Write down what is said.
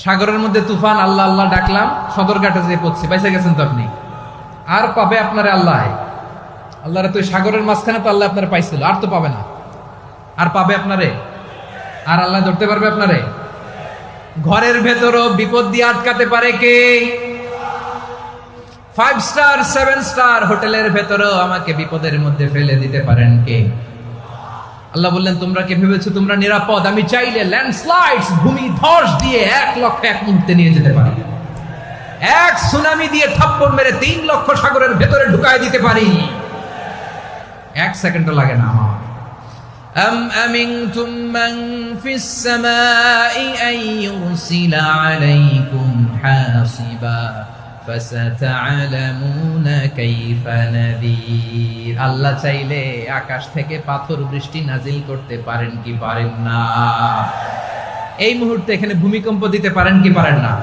সাগরের মধ্যে তুফান, আল্লাহ আল্লাহ ডাকলাম, সদরঘাটে যেয়ে পড়ছি, বাইসা গেছেন তো আপনি। আর পাবে আপনারে আল্লাহ, আল্লাহরে তো সাগরের মাঝখানে তো আল্লাহ আপনারে পাইছিল, আর তো পাবে না। আর পাবে আপনারে, আর আল্লাহ ধরতে পারবে আপনারে। ঘরের ভেতরও বিপদ দিয়ে আটকাতে পারে কে? 5 স্টার 7 স্টার হোটেলের ভেতরও আমাকে বিপদের মধ্যে ফেলে দিতে পারেন কে? আল্লাহ বললেন, তোমরা কি ভেবেছো তোমরা নিরাপদ? আমি চাইলে ল্যান্ডস্লাইডস, ভূমি ধস দিয়ে 1 লক্ষ 1 মুহূর্তে নিয়ে যেতে পারি। এক সুনামি দিয়ে থাপ্পড় মেরে 3 লক্ষ সাগরের ভেতরে ঢুকায় দিতে পারি। 1 সেকেন্ডও লাগে না আমার। أم أمنتم من في السماء أن يرسل عليكم حاصبا فستعلمون كيف نذير। আল্লাহ চাইলে আকাশ থেকে পাথর বৃষ্টি নাজিল করতে পারেন কি পারেন না? এই মুহূর্তে এখানে ভূমিকম্প দিতে পারেন কি পারেন না?